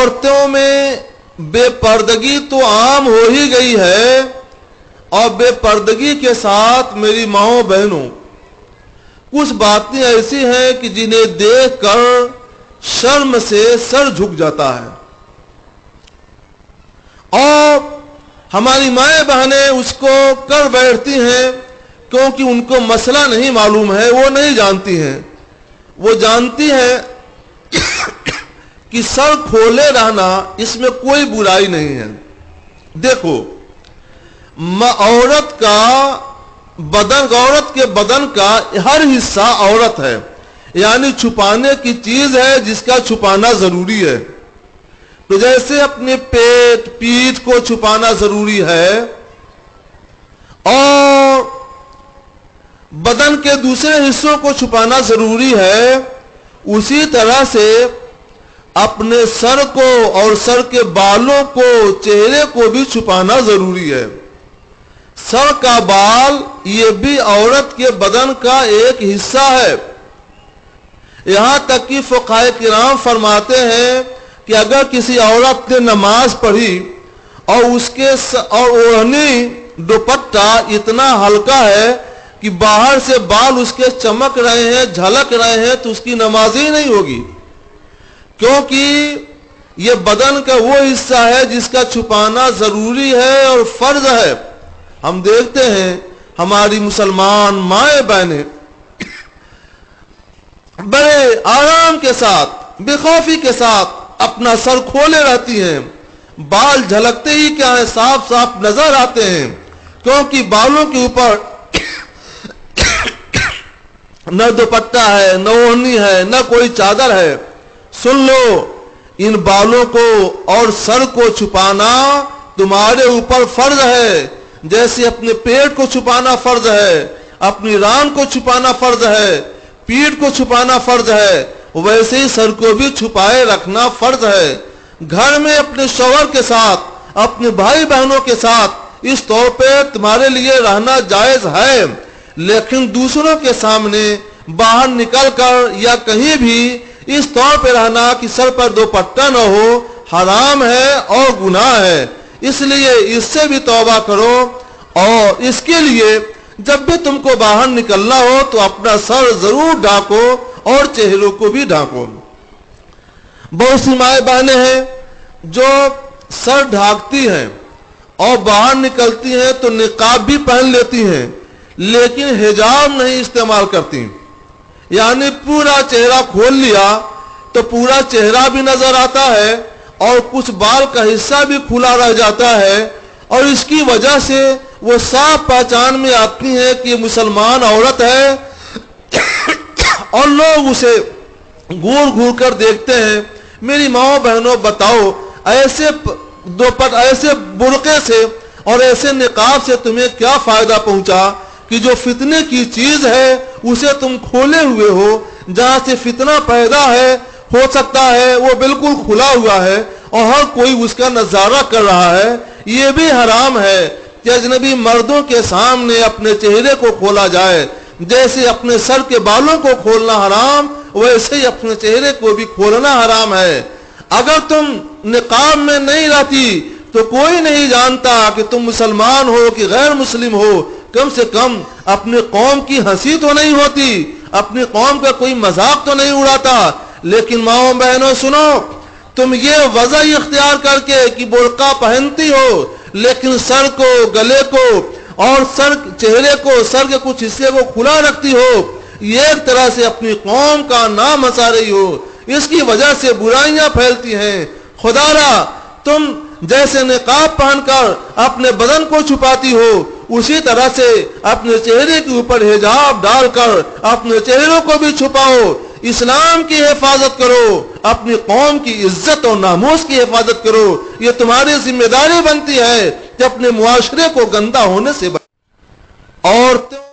औरतों में बेपर्दगी तो आम हो ही गई है, और बेपर्दगी के साथ मेरी माओ बहनों कुछ बातें ऐसी हैं कि जिन्हें देखकर शर्म से सर झुक जाता है, और हमारी माएं बहनें उसको कर बैठती हैं क्योंकि उनको मसला नहीं मालूम है, वो नहीं जानती हैं। वो जानती हैं कि सर खोले रहना इसमें कोई बुराई नहीं है। देखो, औरत के बदन का हर हिस्सा औरत है, यानी छुपाने की चीज है जिसका छुपाना जरूरी है। तो जैसे अपने पेट पीठ को छुपाना जरूरी है और बदन के दूसरे हिस्सों को छुपाना जरूरी है, उसी तरह से अपने सर को और सर के बालों को, चेहरे को भी छुपाना जरूरी है। सर का बाल ये भी औरत के बदन का एक हिस्सा है। यहां तक कि फुक़हा किराम फरमाते हैं कि अगर किसी औरत ने नमाज पढ़ी और उसके और ओढ़नी दुपट्टा इतना हल्का है कि बाहर से बाल उसके चमक रहे हैं, झलक रहे हैं, तो उसकी नमाज ही नहीं होगी, क्योंकि यह बदन का वो हिस्सा है जिसका छुपाना जरूरी है और फर्ज है। हम देखते हैं हमारी मुसलमान माए बहनें बड़े आराम के साथ, बेखौफी के साथ अपना सर खोले रहती हैं। बाल झलकते ही क्या है, साफ साफ नजर आते हैं, क्योंकि बालों के ऊपर न दुपट्टा है, न ओढ़नी है, न कोई चादर है। सुन लो, इन बालों को और सर को छुपाना तुम्हारे ऊपर फर्ज है। जैसे अपने पेट को छुपाना फर्ज है, अपनी रान को छुपाना फर्ज है, पीठ को छुपाना फर्ज है, वैसे ही सर को भी छुपाए रखना फर्ज है। घर में अपने शौहर के साथ, अपने भाई बहनों के साथ इस तौर पे तुम्हारे लिए रहना जायज है, लेकिन दूसरों के सामने बाहर निकलकर या कहीं भी इस तौर पे रहना कि सर पर दुपट्टा न हो, हराम है और गुनाह है। इसलिए इससे भी तौबा करो, और इसके लिए जब भी तुमको बाहर निकलना हो तो अपना सर जरूर ढांको और चेहरों को भी ढांको। बहुत सी माएं बहनें हैं जो सर ढांकती हैं और बाहर निकलती हैं तो निकाब भी पहन लेती हैं, लेकिन हिजाब नहीं इस्तेमाल करती, यानी पूरा चेहरा खोल लिया तो पूरा चेहरा भी नजर आता है और कुछ बाल का हिस्सा भी खुला रह जाता है, और इसकी वजह से वो साफ पहचान में आती है कि मुसलमान औरत है और लोग उसे घूर घूर कर देखते हैं। मेरी माओ बहनों बताओ, ऐसे बुरके से और ऐसे निकाब से तुम्हें क्या फायदा पहुंचा कि जो फितने की चीज है उसे तुम खोले हुए हो। जहां से फितना पैदा है, हो सकता है वो बिल्कुल खुला हुआ है और हर कोई उसका नजारा कर रहा है। ये भी हराम है कि अजनबी मर्दों के सामने अपने चेहरे को खोला जाए। जैसे अपने सर के बालों को खोलना हराम, वैसे ही अपने चेहरे को भी खोलना हराम है। अगर तुम निकाब में नहीं रहती तो कोई नहीं जानता कि तुम मुसलमान हो कि गैर मुस्लिम हो। कम से कम अपने कौम की हंसी तो नहीं होती, अपनी कौम का कोई मजाक तो नहीं उड़ाता। लेकिन माओ बहनों सुनो, तुम ये वजह इख्तियार करके कि बुर्का पहनती हो, लेकिन सर को, गले को और चेहरे को, सर के कुछ हिस्से को खुला रखती हो, ये एक तरह से अपनी कौम का नाम हंसा रही हो। इसकी वजह से बुराइयां फैलती हैं। खुदारा, तुम जैसे निकाब पहनकर अपने बदन को छुपाती हो, उसी तरह से अपने चेहरे के ऊपर हिजाब डालकर अपने चेहरों को भी छुपाओ। इस्लाम की हिफाजत करो, अपनी कौम की इज्जत और नामूस की हिफाजत करो। ये तुम्हारी जिम्मेदारी बनती है कि अपने मुआशरे को गंदा होने से